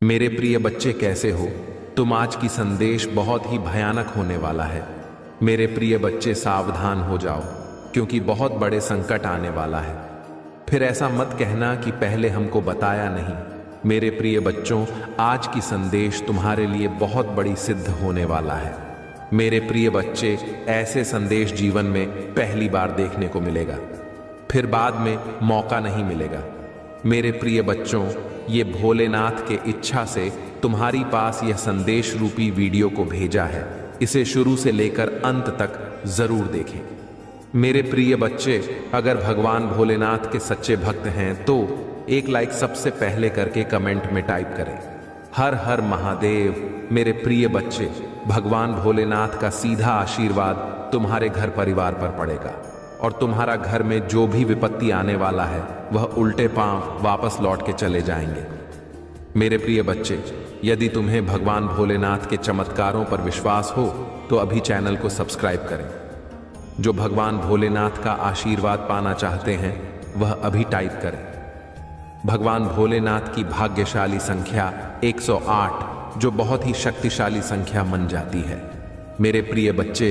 मेरे प्रिय बच्चे, कैसे हो तुम? आज की संदेश बहुत ही भयानक होने वाला है। मेरे प्रिय बच्चे, सावधान हो जाओ, क्योंकि बहुत बड़े संकट आने वाला है। फिर ऐसा मत कहना कि पहले हमको बताया नहीं। मेरे प्रिय बच्चों, आज की संदेश तुम्हारे लिए बहुत बड़ी सिद्ध होने वाला है। मेरे प्रिय बच्चे, ऐसे संदेश जीवन में पहली बार देखने को मिलेगा, फिर बाद में मौका नहीं मिलेगा। मेरे प्रिय बच्चों, ये भोलेनाथ के इच्छा से तुम्हारी पास यह संदेश रूपी वीडियो को भेजा है। इसे शुरू से लेकर अंत तक जरूर देखें। मेरे प्रिय बच्चे, अगर भगवान भोलेनाथ के सच्चे भक्त हैं तो एक लाइक सबसे पहले करके कमेंट में टाइप करें। हर हर महादेव। मेरे प्रिय बच्चे, भगवान भोलेनाथ का सीधा आशीर्वाद तुम्हारे घर परिवार पर पड़ेगा और तुम्हारा घर में जो भी विपत्ति आने वाला है वह उल्टे पांव वापस लौट के चले जाएंगे। मेरे प्रिय बच्चे, यदि तुम्हें भगवान भोलेनाथ के चमत्कारों पर विश्वास हो तो अभी चैनल को सब्सक्राइब करें। जो भगवान भोलेनाथ का आशीर्वाद पाना चाहते हैं वह अभी टाइप करें। भगवान भोलेनाथ की भाग्यशाली संख्या 108, जो बहुत ही शक्तिशाली संख्या मन जाती है। मेरे प्रिय बच्चे,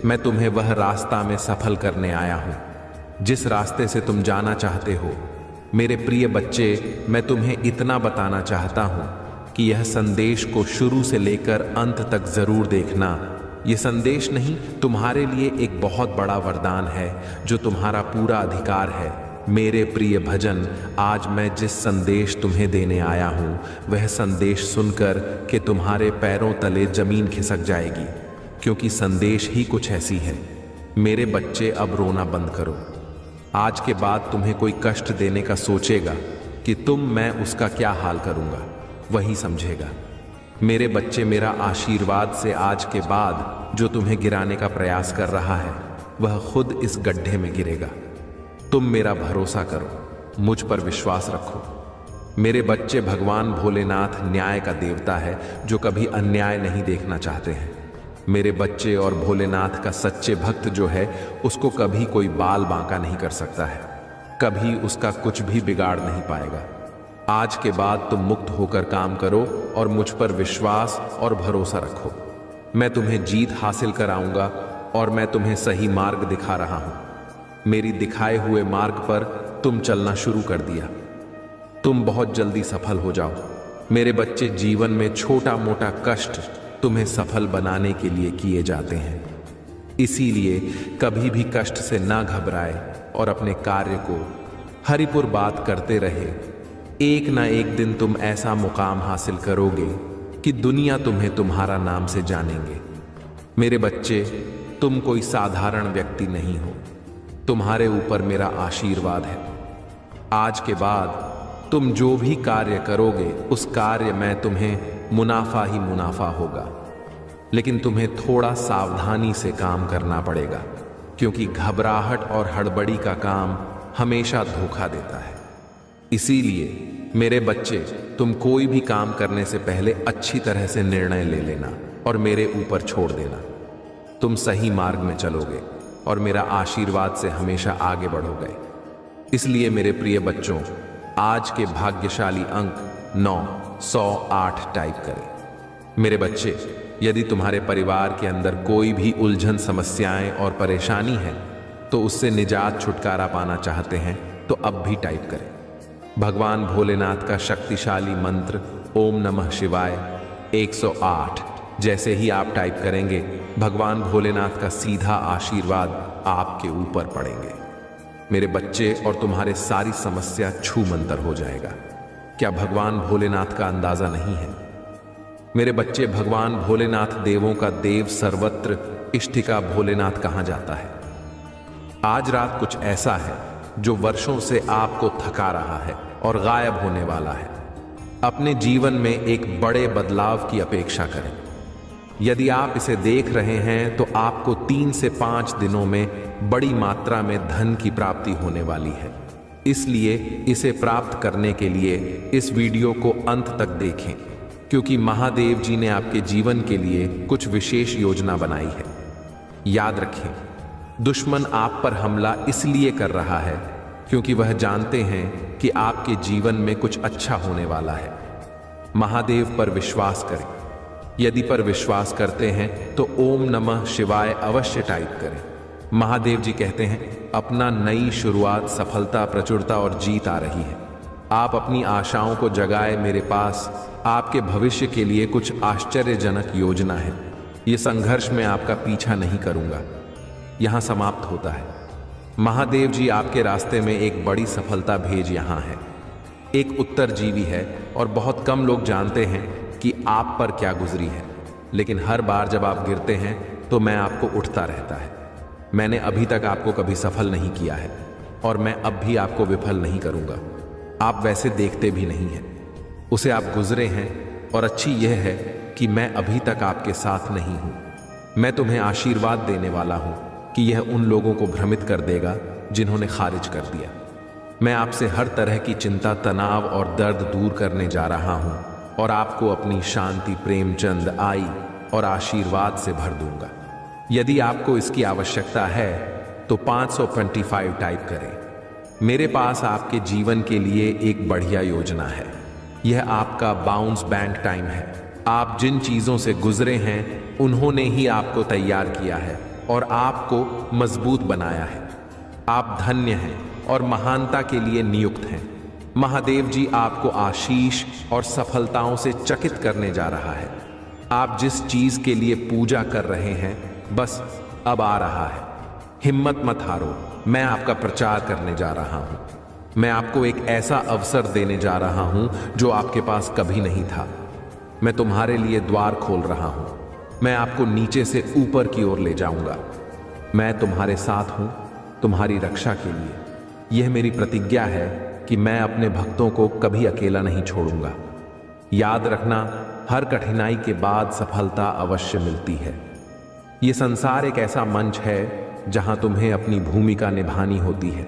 मैं तुम्हें वह रास्ता में सफल करने आया हूं जिस रास्ते से तुम जाना चाहते हो। मेरे प्रिय बच्चे, मैं तुम्हें इतना बताना चाहता हूं कि यह संदेश को शुरू से लेकर अंत तक जरूर देखना। यह संदेश नहीं, तुम्हारे लिए एक बहुत बड़ा वरदान है जो तुम्हारा पूरा अधिकार है। मेरे प्रिय भजन, आज मैं जिस संदेश तुम्हें देने आया हूं वह संदेश सुनकर कि तुम्हारे पैरों तले जमीन खिसक जाएगी, क्योंकि संदेश ही कुछ ऐसी है। मेरे बच्चे, अब रोना बंद करो। आज के बाद तुम्हें कोई कष्ट देने का सोचेगा कि मैं उसका क्या हाल करूंगा, वही समझेगा। मेरे बच्चे, मेरा आशीर्वाद से आज के बाद जो तुम्हें गिराने का प्रयास कर रहा है वह खुद इस गड्ढे में गिरेगा। तुम मेरा भरोसा करो, मुझ पर विश्वास रखो। मेरे बच्चे, भगवान भोलेनाथ न्याय का देवता है जो कभी अन्याय नहीं देखना चाहते हैं। मेरे बच्चे, और भोलेनाथ का सच्चे भक्त जो है उसको कभी कोई बाल बांका नहीं कर सकता है, कभी उसका कुछ भी बिगाड़ नहीं पाएगा। आज के बाद तुम मुक्त होकर काम करो और मुझ पर विश्वास और भरोसा रखो। मैं तुम्हें जीत हासिल कराऊंगा और मैं तुम्हें सही मार्ग दिखा रहा हूं। मेरी दिखाए हुए मार्ग पर तुम चलना शुरू कर दिया, तुम बहुत जल्दी सफल हो जाओ। मेरे बच्चे, जीवन में छोटा मोटा कष्ट तुम्हें सफल बनाने के लिए किए जाते हैं, इसीलिए कभी भी कष्ट से ना घबराए और अपने कार्य को हरिपुर बात करते रहे। एक ना एक दिन तुम ऐसा मुकाम हासिल करोगे कि दुनिया तुम्हें तुम्हारा नाम से जानेंगे। मेरे बच्चे, तुम कोई साधारण व्यक्ति नहीं हो, तुम्हारे ऊपर मेरा आशीर्वाद है। आज के बाद तुम जो भी कार्य करोगे उस कार्य में तुम्हें मुनाफा ही मुनाफा होगा, लेकिन तुम्हें थोड़ा सावधानी से काम करना पड़ेगा, क्योंकि घबराहट और हड़बड़ी का काम हमेशा धोखा देता है। इसीलिए मेरे बच्चे, तुम कोई भी काम करने से पहले अच्छी तरह से निर्णय ले लेना और मेरे ऊपर छोड़ देना। तुम सही मार्ग में चलोगे और मेरा आशीर्वाद से हमेशा आगे बढ़ोगे। इसलिए मेरे प्रिय बच्चों, आज के भाग्यशाली अंक 908 टाइप करें। मेरे बच्चे, यदि तुम्हारे परिवार के अंदर कोई भी उलझन, समस्याएं और परेशानी है तो उससे निजात, छुटकारा पाना चाहते हैं तो अब भी टाइप करें। भगवान भोलेनाथ का शक्तिशाली मंत्र ओम नमः शिवाय 108 जैसे ही आप टाइप करेंगे, भगवान भोलेनाथ का सीधा आशीर्वाद आपके ऊपर पड़ेंगे। मेरे बच्चे, और तुम्हारे सारी समस्या छू मंतर हो जाएगा। क्या भगवान भोलेनाथ का अंदाजा नहीं है? मेरे बच्चे, भगवान भोलेनाथ देवों का देव, सर्वत्र इष्टिका भोलेनाथ कहा जाता है। आज रात कुछ ऐसा है जो वर्षों से आपको थका रहा है और गायब होने वाला है। अपने जीवन में एक बड़े बदलाव की अपेक्षा करें। यदि आप इसे देख रहे हैं तो आपको 3 से 5 दिनों में बड़ी मात्रा में धन की प्राप्ति होने वाली है। इसलिए इसे प्राप्त करने के लिए इस वीडियो को अंत तक देखें, क्योंकि महादेव जी ने आपके जीवन के लिए कुछ विशेष योजना बनाई है। याद रखें, दुश्मन आप पर हमला इसलिए कर रहा है क्योंकि वह जानते हैं कि आपके जीवन में कुछ अच्छा होने वाला है। महादेव पर विश्वास करें। यदि पर विश्वास करते हैं तो ओम नमः शिवाय अवश्य टाइप करें। महादेव जी कहते हैं, अपना नई शुरुआत, सफलता, प्रचुरता और जीत आ रही है। आप अपनी आशाओं को जगाए, मेरे पास आपके भविष्य के लिए कुछ आश्चर्यजनक योजना है। ये संघर्ष में आपका पीछा नहीं करूंगा, यहां समाप्त होता है। महादेव जी आपके रास्ते में एक बड़ी सफलता भेज यहां है। एक उत्तरजीवी है और बहुत कम लोग जानते हैं कि आप पर क्या गुजरी है, लेकिन हर बार जब आप गिरते हैं तो मैं आपको उठता रहता है। मैंने अभी तक आपको कभी सफल नहीं किया है और मैं अब भी आपको विफल नहीं करूंगा। आप वैसे देखते भी नहीं हैं, उसे आप गुजरे हैं, और अच्छी यह है कि मैं अभी तक आपके साथ नहीं हूं। मैं तुम्हें आशीर्वाद देने वाला हूं कि यह उन लोगों को भ्रमित कर देगा जिन्होंने खारिज कर दिया। मैं आपसे हर तरह की चिंता, तनाव और दर्द दूर करने जा रहा हूं और आपको अपनी शांति, प्रेम, चंद, आई और आशीर्वाद से भर दूंगा। यदि आपको इसकी आवश्यकता है तो 525 टाइप करें। मेरे पास आपके जीवन के लिए एक बढ़िया योजना है। यह आपका बाउंस बैंक टाइम है। आप जिन चीजों से गुजरे हैं उन्होंने ही आपको तैयार किया है और आपको मजबूत बनाया है। आप धन्य हैं और महानता के लिए नियुक्त हैं। महादेव जी आपको आशीष और सफलताओं से चकित करने जा रहा है। आप जिस चीज के लिए पूजा कर रहे हैं, बस अब आ रहा है। हिम्मत मत हारो, मैं आपका प्रचार करने जा रहा हूं। मैं आपको एक ऐसा अवसर देने जा रहा हूं जो आपके पास कभी नहीं था। मैं तुम्हारे लिए द्वार खोल रहा हूं। मैं आपको नीचे से ऊपर की ओर ले जाऊंगा। मैं तुम्हारे साथ हूं, तुम्हारी रक्षा के लिए। यह मेरी प्रतिज्ञा है कि मैं अपने भक्तों को कभी अकेला नहीं छोड़ूंगा। याद रखना, हर कठिनाई के बाद सफलता अवश्य मिलती है। यह संसार एक ऐसा मंच है जहां तुम्हें अपनी भूमिका निभानी होती है।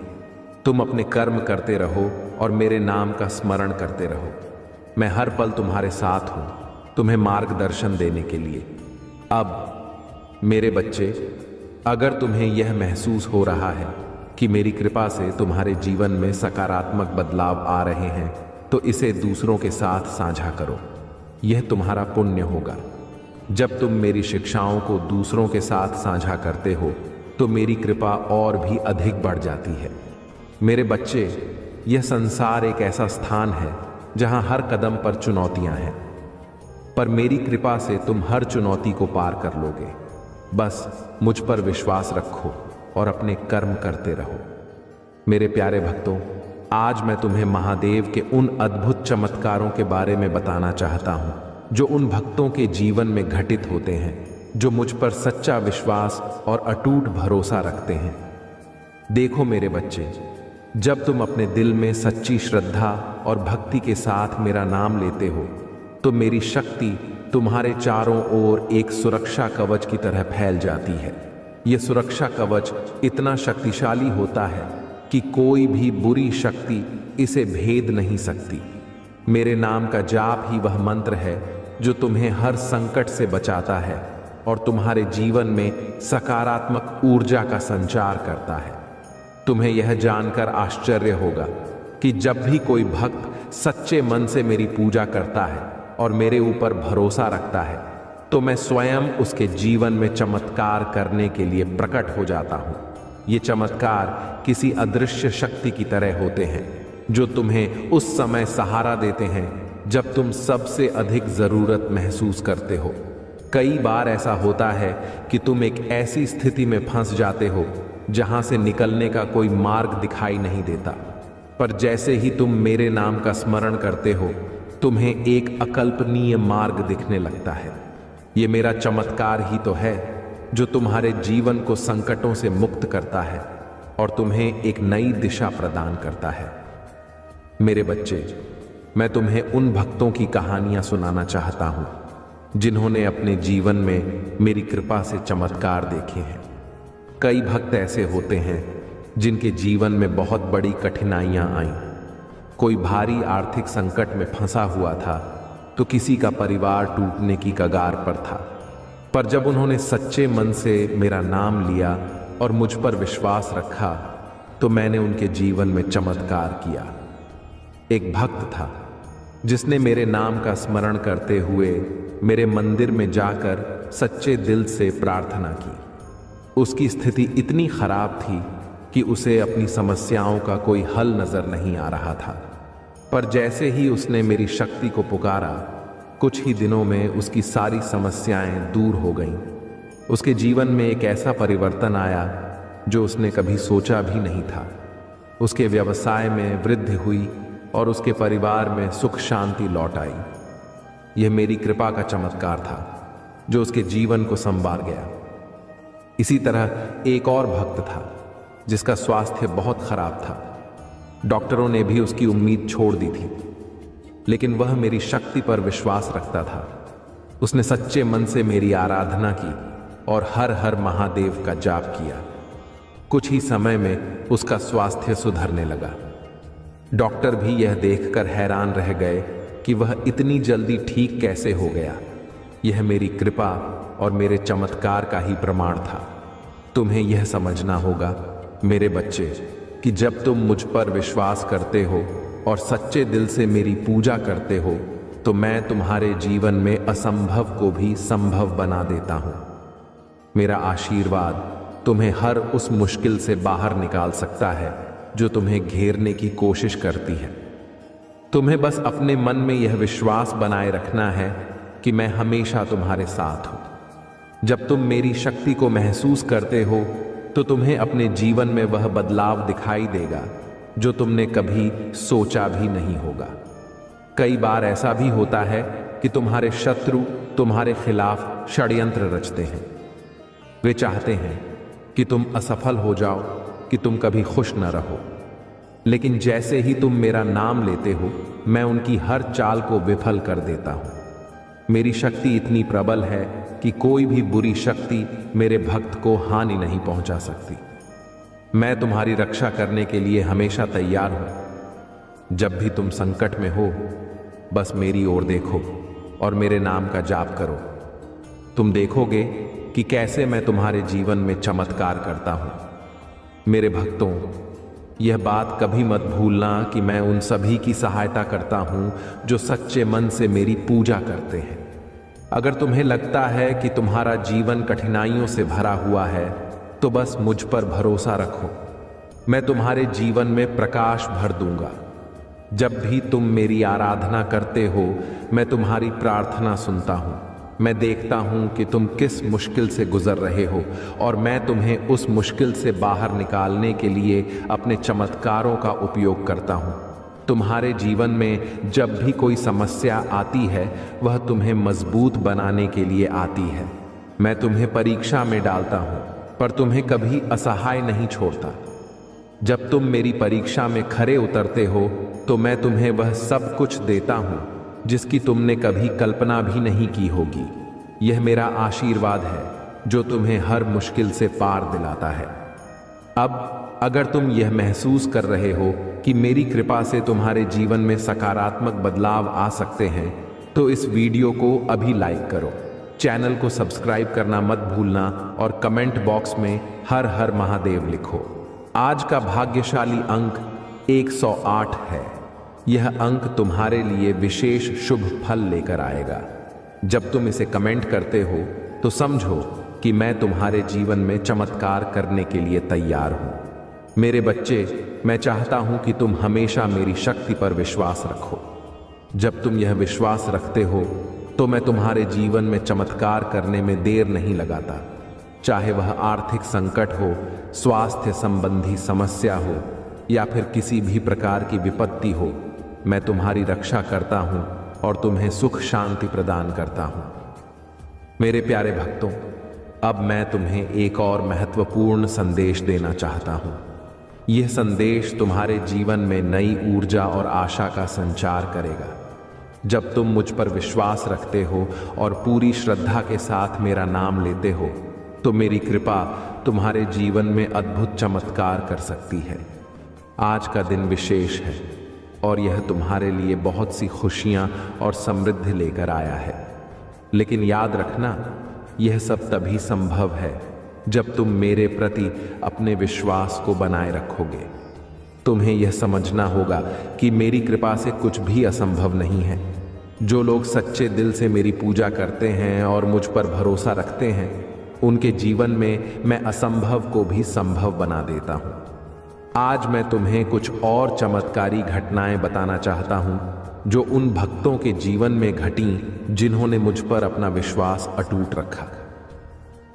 तुम अपने कर्म करते रहो और मेरे नाम का स्मरण करते रहो। मैं हर पल तुम्हारे साथ हूं, तुम्हें मार्गदर्शन देने के लिए। अब मेरे बच्चे, अगर तुम्हें यह महसूस हो रहा है कि मेरी कृपा से तुम्हारे जीवन में सकारात्मक बदलाव आ रहे हैं, तो इसे दूसरों के साथ साझा करो। यह तुम्हारा पुण्य होगा। जब तुम मेरी शिक्षाओं को दूसरों के साथ साझा करते हो तो मेरी कृपा और भी अधिक बढ़ जाती है। मेरे बच्चे, यह संसार एक ऐसा स्थान है जहां हर कदम पर चुनौतियां हैं, पर मेरी कृपा से तुम हर चुनौती को पार कर लोगे। बस मुझ पर विश्वास रखो और अपने कर्म करते रहो। मेरे प्यारे भक्तों, आज मैं तुम्हें महादेव के उन अद्भुत चमत्कारों के बारे में बताना चाहता हूं जो उन भक्तों के जीवन में घटित होते हैं जो मुझ पर सच्चा विश्वास और अटूट भरोसा रखते हैं। देखो मेरे बच्चे, जब तुम अपने दिल में सच्ची श्रद्धा और भक्ति के साथ मेरा नाम लेते हो तो मेरी शक्ति तुम्हारे चारों ओर एक सुरक्षा कवच की तरह फैल जाती है। यह सुरक्षा कवच इतना शक्तिशाली होता है कि कोई भी बुरी शक्ति इसे भेद नहीं सकती। मेरे नाम का जाप ही वह मंत्र है जो तुम्हें हर संकट से बचाता है और तुम्हारे जीवन में सकारात्मक ऊर्जा का संचार करता है। तुम्हें यह जानकर आश्चर्य होगा कि जब भी कोई भक्त सच्चे मन से मेरी पूजा करता है और मेरे ऊपर भरोसा रखता है तो मैं स्वयं उसके जीवन में चमत्कार करने के लिए प्रकट हो जाता हूँ। ये चमत्कार किसी अदृश्य शक्ति की तरह होते हैं जो तुम्हें उस समय सहारा देते हैं जब तुम सबसे अधिक जरूरत महसूस करते हो। कई बार ऐसा होता है कि तुम एक ऐसी स्थिति में फंस जाते हो जहां से निकलने का कोई मार्ग दिखाई नहीं देता, पर जैसे ही तुम मेरे नाम का स्मरण करते हो तुम्हें एक अकल्पनीय मार्ग दिखने लगता है। ये मेरा चमत्कार ही तो है जो तुम्हारे जीवन को संकटों से मुक्त करता है और तुम्हें एक नई दिशा प्रदान करता है। मेरे बच्चे, मैं तुम्हें उन भक्तों की कहानियां सुनाना चाहता हूं जिन्होंने अपने जीवन में मेरी कृपा से चमत्कार देखे हैं। कई भक्त ऐसे होते हैं जिनके जीवन में बहुत बड़ी कठिनाइयां आईं। कोई भारी आर्थिक संकट में फंसा हुआ था तो किसी का परिवार टूटने की कगार पर था, पर जब उन्होंने सच्चे मन से मेरा नाम लिया और मुझ पर विश्वास रखा तो मैंने उनके जीवन में चमत्कार किया। एक भक्त था जिसने मेरे नाम का स्मरण करते हुए मेरे मंदिर में जाकर सच्चे दिल से प्रार्थना की। उसकी स्थिति इतनी खराब थी कि उसे अपनी समस्याओं का कोई हल नजर नहीं आ रहा था, पर जैसे ही उसने मेरी शक्ति को पुकारा, कुछ ही दिनों में उसकी सारी समस्याएं दूर हो गईं। उसके जीवन में एक ऐसा परिवर्तन आया जो उसने कभी सोचा भी नहीं था। उसके व्यवसाय में वृद्धि हुई और उसके परिवार में सुख शांति लौट आई। यह मेरी कृपा का चमत्कार था जो उसके जीवन को संवार गया। इसी तरह एक और भक्त था जिसका स्वास्थ्य बहुत खराब था। डॉक्टरों ने भी उसकी उम्मीद छोड़ दी थी, लेकिन वह मेरी शक्ति पर विश्वास रखता था। उसने सच्चे मन से मेरी आराधना की और हर हर महादेव का जाप किया। कुछ ही समय में उसका स्वास्थ्य सुधरने लगा। डॉक्टर भी यह देखकर हैरान रह गए कि वह इतनी जल्दी ठीक कैसे हो गया। यह मेरी कृपा और मेरे चमत्कार का ही प्रमाण था। तुम्हें यह समझना होगा मेरे बच्चे कि जब तुम मुझ पर विश्वास करते हो और सच्चे दिल से मेरी पूजा करते हो, तो मैं तुम्हारे जीवन में असंभव को भी संभव बना देता हूं। मेरा आशीर्वाद तुम्हें हर उस मुश्किल से बाहर निकाल सकता है जो तुम्हें घेरने की कोशिश करती है। तुम्हें बस अपने मन में यह विश्वास बनाए रखना है कि मैं हमेशा तुम्हारे साथ हूं। जब तुम मेरी शक्ति को महसूस करते हो तो तुम्हें अपने जीवन में वह बदलाव दिखाई देगा जो तुमने कभी सोचा भी नहीं होगा। कई बार ऐसा भी होता है कि तुम्हारे शत्रु तुम्हारे खिलाफ षड्यंत्र रचते हैं। वे चाहते हैं कि तुम असफल हो जाओ, कि तुम कभी खुश न रहो। लेकिन जैसे ही तुम मेरा नाम लेते हो, मैं उनकी हर चाल को विफल कर देता हूं। मेरी शक्ति इतनी प्रबल है कि कोई भी बुरी शक्ति मेरे भक्त को हानि नहीं पहुंचा सकती। मैं तुम्हारी रक्षा करने के लिए हमेशा तैयार हूं। जब भी तुम संकट में हो, बस मेरी ओर देखो और मेरे नाम का जाप करो। तुम देखोगे कि कैसे मैं तुम्हारे जीवन में चमत्कार करता हूं। मेरे भक्तों, यह बात कभी मत भूलना कि मैं उन सभी की सहायता करता हूं जो सच्चे मन से मेरी पूजा करते हैं। अगर तुम्हें लगता है कि तुम्हारा जीवन कठिनाइयों से भरा हुआ है, तो बस मुझ पर भरोसा रखो। मैं तुम्हारे जीवन में प्रकाश भर दूंगा। जब भी तुम मेरी आराधना करते हो, मैं तुम्हारी प्रार्थना सुनता हूं। मैं देखता हूं कि तुम किस मुश्किल से गुजर रहे हो और मैं तुम्हें उस मुश्किल से बाहर निकालने के लिए अपने चमत्कारों का उपयोग करता हूं। तुम्हारे जीवन में जब भी कोई समस्या आती है, वह तुम्हें मजबूत बनाने के लिए आती है। मैं तुम्हें परीक्षा में डालता हूं, पर तुम्हें कभी असहाय नहीं छोड़ता। जब तुम मेरी परीक्षा में खरे उतरते हो, तो मैं तुम्हें वह सब कुछ देता हूं जिसकी तुमने कभी कल्पना भी नहीं की होगी। यह मेरा आशीर्वाद है जो तुम्हें हर मुश्किल से पार दिलाता है। अब अगर तुम यह महसूस कर रहे हो कि मेरी कृपा से तुम्हारे जीवन में सकारात्मक बदलाव आ सकते हैं, तो इस वीडियो को अभी लाइक करो, चैनल को सब्सक्राइब करना मत भूलना और कमेंट बॉक्स में हर हर महादेव लिखो। आज का भाग्यशाली अंक 108 है। यह अंक तुम्हारे लिए विशेष शुभ फल लेकर आएगा। जब तुम इसे कमेंट करते हो, तो समझो कि मैं तुम्हारे जीवन में चमत्कार करने के लिए तैयार हूं। मेरे बच्चे, मैं चाहता हूं कि तुम हमेशा मेरी शक्ति पर विश्वास रखो। जब तुम यह विश्वास रखते हो, तो मैं तुम्हारे जीवन में चमत्कार करने में देर नहीं लगाता। चाहे वह आर्थिक संकट हो, स्वास्थ्य संबंधी समस्या हो या फिर किसी भी प्रकार की विपत्ति हो, मैं तुम्हारी रक्षा करता हूं और तुम्हें सुख शांति प्रदान करता हूं। मेरे प्यारे भक्तों, अब मैं तुम्हें एक और महत्वपूर्ण संदेश देना चाहता हूं। यह संदेश तुम्हारे जीवन में नई ऊर्जा और आशा का संचार करेगा। जब तुम मुझ पर विश्वास रखते हो और पूरी श्रद्धा के साथ मेरा नाम लेते हो, तो मेरी कृपा तुम्हारे जीवन में अद्भुत चमत्कार कर सकती है। आज का दिन विशेष है और यह तुम्हारे लिए बहुत सी खुशियां और समृद्धि लेकर आया है। लेकिन याद रखना, यह सब तभी संभव है जब तुम मेरे प्रति अपने विश्वास को बनाए रखोगे। तुम्हें यह समझना होगा कि मेरी कृपा से कुछ भी असंभव नहीं है। जो लोग सच्चे दिल से मेरी पूजा करते हैं और मुझ पर भरोसा रखते हैं, उनके जीवन में मैं असंभव को भी संभव बना देता हूं। आज मैं तुम्हें कुछ और चमत्कारी घटनाएं बताना चाहता हूं जो उन भक्तों के जीवन में घटी जिन्होंने मुझ पर अपना विश्वास अटूट रखा।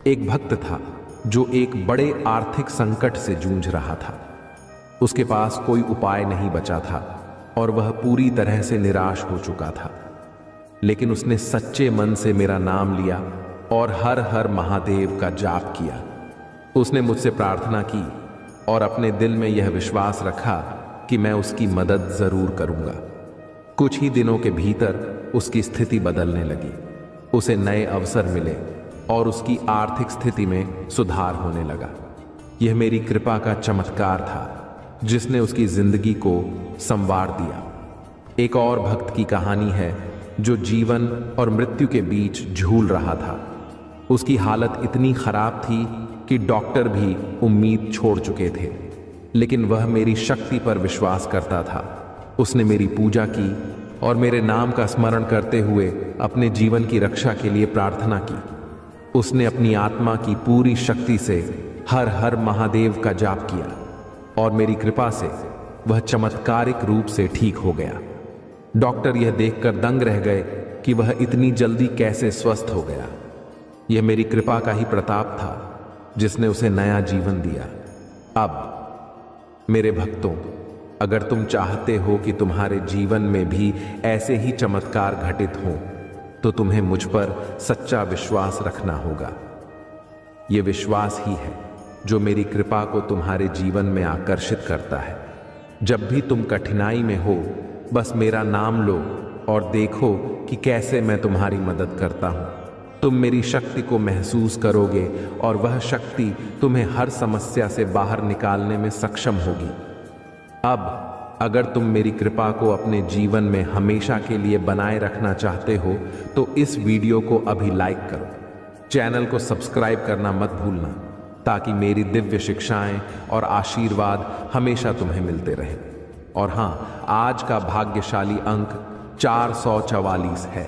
एक भक्त था जो एक बड़े आर्थिक संकट से जूझ रहा था। उसके पास कोई उपाय नहीं बचा था और वह पूरी तरह से निराश हो चुका था। लेकिन उसने सच्चे मन से मेरा नाम लिया और हर हर महादेव का जाप किया। उसने मुझसे प्रार्थना की और अपने दिल में यह विश्वास रखा कि मैं उसकी मदद जरूर करूंगा। कुछ ही दिनों के भीतर उसकी स्थिति बदलने लगी। उसे नए अवसर मिले और उसकी आर्थिक स्थिति में सुधार होने लगा। यह मेरी कृपा का चमत्कार था जिसने उसकी जिंदगी को संवार दिया। एक और भक्त की कहानी है जो जीवन और मृत्यु के बीच झूल रहा था। उसकी हालत इतनी खराब थी कि डॉक्टर भी उम्मीद छोड़ चुके थे, लेकिन वह मेरी शक्ति पर विश्वास करता था। उसने मेरी पूजा की और मेरे नाम का स्मरण करते हुए अपने जीवन की रक्षा के लिए प्रार्थना की। उसने अपनी आत्मा की पूरी शक्ति से हर हर महादेव का जाप किया और मेरी कृपा से वह चमत्कारिक रूप से ठीक हो गया। डॉक्टर यह देखकर दंग रह गए कि वह इतनी जल्दी कैसे स्वस्थ हो गया। यह मेरी कृपा का ही प्रताप था जिसने उसे नया जीवन दिया। अब मेरे भक्तों, अगर तुम चाहते हो कि तुम्हारे जीवन में भी ऐसे ही चमत्कार घटित हों, तो तुम्हें मुझ पर सच्चा विश्वास रखना होगा। यह विश्वास ही है जो मेरी कृपा को तुम्हारे जीवन में आकर्षित करता है। जब भी तुम कठिनाई में हो, बस मेरा नाम लो और देखो कि कैसे मैं तुम्हारी मदद करता हूं। तुम मेरी शक्ति को महसूस करोगे और वह शक्ति तुम्हें हर समस्या से बाहर निकालने में सक्षम होगी। अब अगर तुम मेरी कृपा को अपने जीवन में हमेशा के लिए बनाए रखना चाहते हो, तो इस वीडियो को अभी लाइक करो। चैनल को सब्सक्राइब करना मत भूलना, ताकि मेरी दिव्य शिक्षाएं और आशीर्वाद हमेशा तुम्हें मिलते रहें। और हाँ, आज का भाग्यशाली अंक 444 है।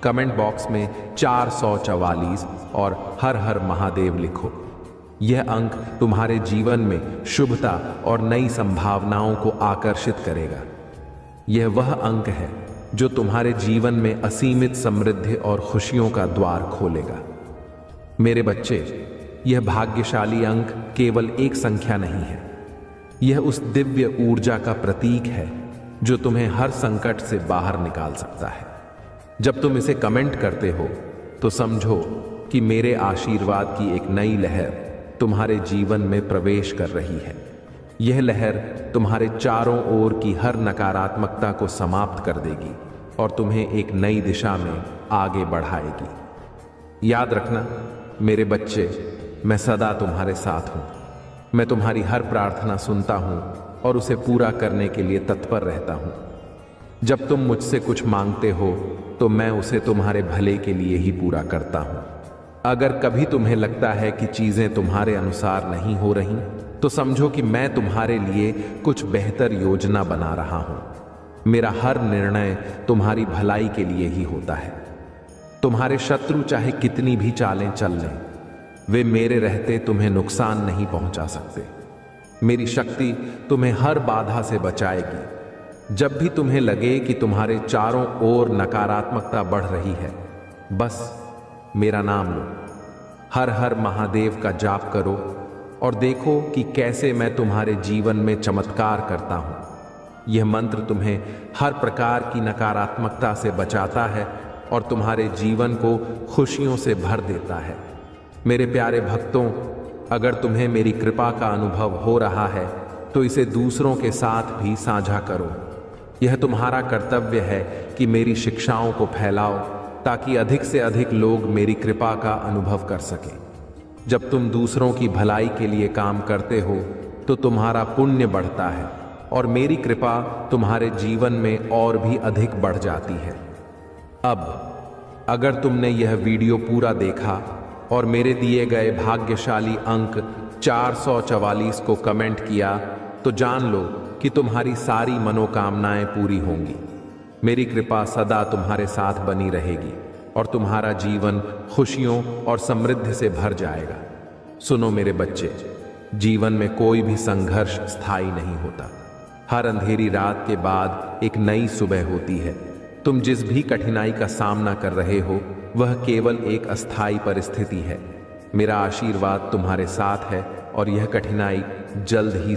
कमेंट बॉक्स में 444 और हर हर महादेव लिखो। यह अंक तुम्हारे जीवन में शुभता और नई संभावनाओं को आकर्षित करेगा। यह वह अंक है जो तुम्हारे जीवन में असीमित समृद्धि और खुशियों का द्वार खोलेगा। मेरे बच्चे, यह भाग्यशाली अंक केवल एक संख्या नहीं है, यह उस दिव्य ऊर्जा का प्रतीक है जो तुम्हें हर संकट से बाहर निकाल सकता है। जब तुम इसे कमेंट करते हो तो समझो कि मेरे आशीर्वाद की एक नई लहर तुम्हारे जीवन में प्रवेश कर रही है। यह लहर तुम्हारे चारों ओर की हर नकारात्मकता को समाप्त कर देगी और तुम्हें एक नई दिशा में आगे बढ़ाएगी। याद रखना मेरे बच्चे, मैं सदा तुम्हारे साथ हूं। मैं तुम्हारी हर प्रार्थना सुनता हूं और उसे पूरा करने के लिए तत्पर रहता हूं। जब तुम मुझसे कुछ मांगते हो तो मैं उसे तुम्हारे भले के लिए ही पूरा करता हूं। अगर कभी तुम्हें लगता है कि चीजें तुम्हारे अनुसार नहीं हो रही, तो समझो कि मैं तुम्हारे लिए कुछ बेहतर योजना बना रहा हूं। मेरा हर निर्णय तुम्हारी भलाई के लिए ही होता है। तुम्हारे शत्रु चाहे कितनी भी चालें चल लें, वे मेरे रहते तुम्हें नुकसान नहीं पहुंचा सकते। मेरी शक्ति तुम्हें हर बाधा से बचाएगी। जब भी तुम्हें लगे कि तुम्हारे चारों ओर नकारात्मकता बढ़ रही है, बस मेरा नाम लो, हर हर महादेव का जाप करो और देखो कि कैसे मैं तुम्हारे जीवन में चमत्कार करता हूं। यह मंत्र तुम्हें हर प्रकार की नकारात्मकता से बचाता है और तुम्हारे जीवन को खुशियों से भर देता है। मेरे प्यारे भक्तों, अगर तुम्हें मेरी कृपा का अनुभव हो रहा है तो इसे दूसरों के साथ भी साझा करो। यह तुम्हारा कर्तव्य है कि मेरी शिक्षाओं को फैलाओ ताकि अधिक से अधिक लोग मेरी कृपा का अनुभव कर सकें। जब तुम दूसरों की भलाई के लिए काम करते हो तो तुम्हारा पुण्य बढ़ता है और मेरी कृपा तुम्हारे जीवन में और भी अधिक बढ़ जाती है। अब अगर तुमने यह वीडियो पूरा देखा और मेरे दिए गए भाग्यशाली अंक 444 को कमेंट किया, तो जान लो कि तुम्हारी सारी मनोकामनाएं पूरी होंगी। मेरी कृपा सदा तुम्हारे साथ बनी रहेगी और तुम्हारा जीवन खुशियों और समृद्धि से भर जाएगा। सुनो मेरे बच्चे, जीवन में कोई भी संघर्ष स्थायी नहीं होता। हर अंधेरी रात के बाद एक नई सुबह होती है। तुम जिस भी कठिनाई का सामना कर रहे हो वह केवल एक अस्थायी परिस्थिति है। मेरा आशीर्वाद तुम्हारे साथ है और यह कठिनाई जल्द ही